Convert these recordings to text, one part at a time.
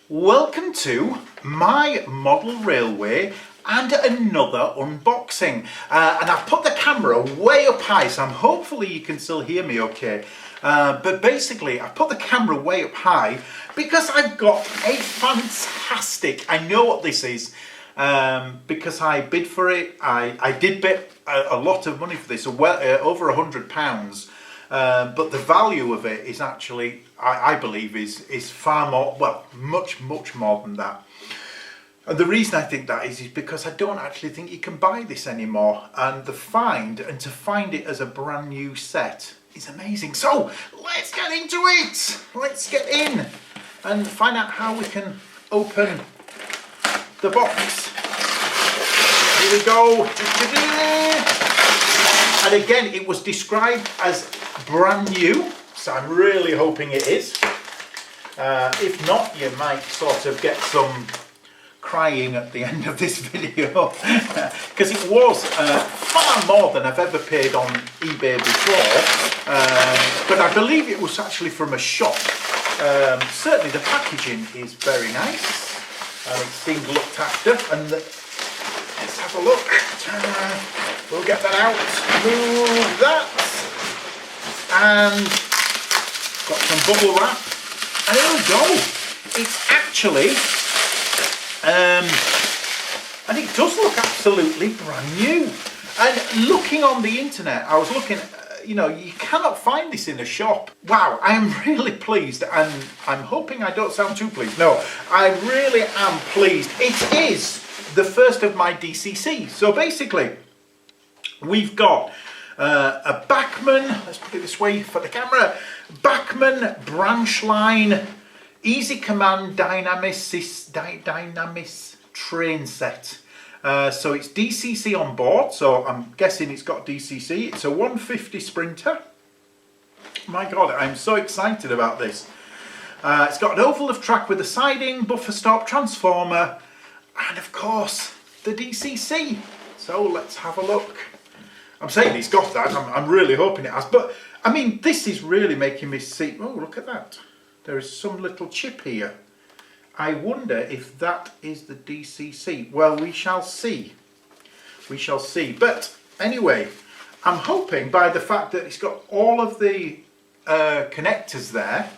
Welcome to my model railway and another unboxing. And I've put the camera way up high, so hopefully you can still hear me okay. But basically, I put the camera way up high because I've got a fantastic, I know what this is, because I bid for it. I did bid a lot of money for this, over £100. But the value of it is actually, I believe, is far more, well, much more than that. And the reason I think that is because I don't actually think you can buy this anymore. And to find it as a brand new set is amazing. So let's get into it. Let's get in and find out how we can open the box. Here we go. And again, it was described as brand new, so I'm really hoping it is. If not, you might sort of get some crying at the end of this video, because it was far more than I've ever paid on eBay before, but I believe it was actually from a shop. Certainly the packaging is very nice, it's being looked after, and let's have a look. We'll get that out, move that, and got some bubble wrap, and here we go. It's actually, and it does look absolutely brand new. And looking on the internet, I was looking, you cannot find this in a shop. Wow, I am really pleased, and I'm hoping I don't sound too pleased. No, I really am pleased. It is the first of my DCC. So basically, we've got a Bachmann, let's put it this way for the camera, Bachmann branch line Easy Command Dynamis train set. So it's DCC on board, so I'm guessing it's got DCC. It's a 150 Sprinter. My God, I'm so excited about this. It's got an oval of track with a siding, buffer stop, transformer, and of course the DCC. So let's have a look. I'm saying it's got that, I'm really hoping it has, but I mean, this is really making me see, oh, look at that. There is some little chip here. I wonder if that is the DCC. Well, we shall see. We shall see. But anyway, I'm hoping by the fact that it's got all of the connectors there,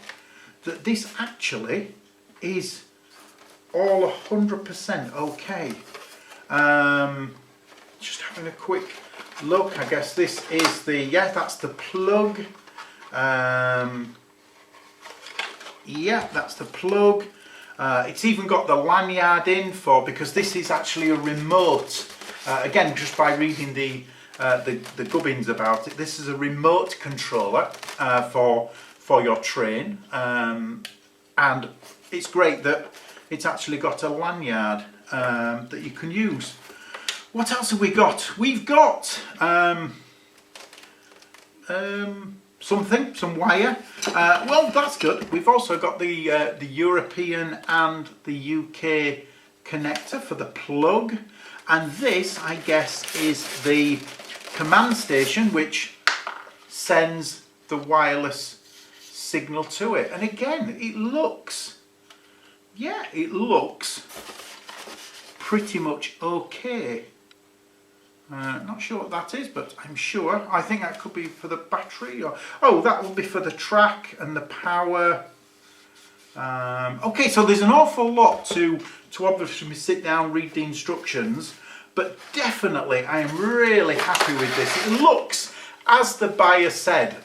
that this actually is all 100% okay. Just having a quick look. I guess this is the, yeah, that's the plug. Yeah, that's the plug. It's even got the lanyard in for, because this is actually a remote. Again, just by reading the gubbins about it, this is a remote controller for your train, and it's great that it's actually got a lanyard that you can use. What else have we got? We've got some wire. Well, that's good. We've also got the European and the UK connector for the plug, and this, I guess, is the command station which sends the wireless signal to it. And again, it looks, yeah, it looks pretty much okay. Not sure what that is, but I'm sure. I think that could be for the battery, or oh, that will be for the track and the power. Okay, so there's an awful lot to obviously sit down, read the instructions, but definitely I am really happy with this. It looks, as the buyer said,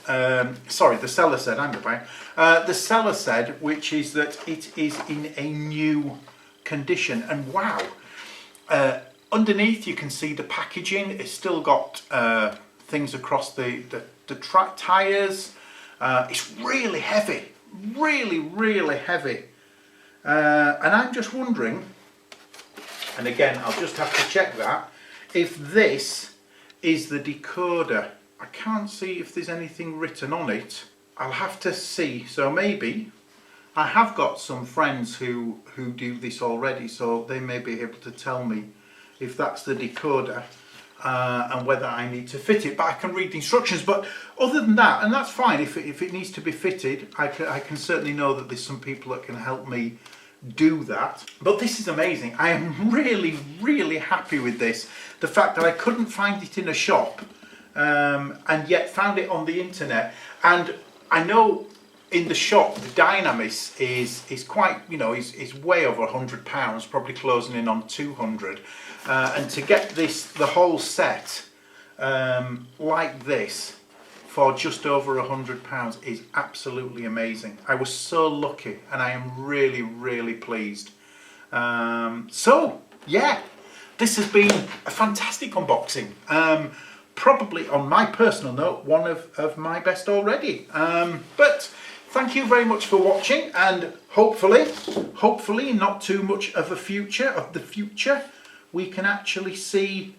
sorry, the seller said, I'm the buyer. The seller said, which is that it is in a new condition, and wow. Underneath you can see the packaging. It's still got things across the track tyres. It's really heavy, really heavy. And I'm just wondering, and again I'll just have to check that, if this is the decoder. I can't see if there's anything written on it. I'll have to see. So maybe I have got some friends who do this already, so they may be able to tell me if that's the decoder and whether I need to fit it. But I can read the instructions. But other than that, and that's fine, if it needs to be fitted, I can certainly know that there's some people that can help me do that. But this is amazing. I am really, really happy with this. The fact that I couldn't find it in a shop and yet found it on the internet. And I know in the shop the Dynamis is quite, you know, is way over £100, probably closing in on 200. And to get the whole set like this for just over £100 is absolutely amazing. I was so lucky, and I am really, really pleased. So yeah, this has been a fantastic unboxing. Probably, on my personal note, one of my best already. But thank you very much for watching, and hopefully not too much of the future, we can actually see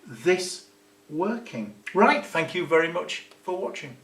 this working. Right, thank you very much for watching.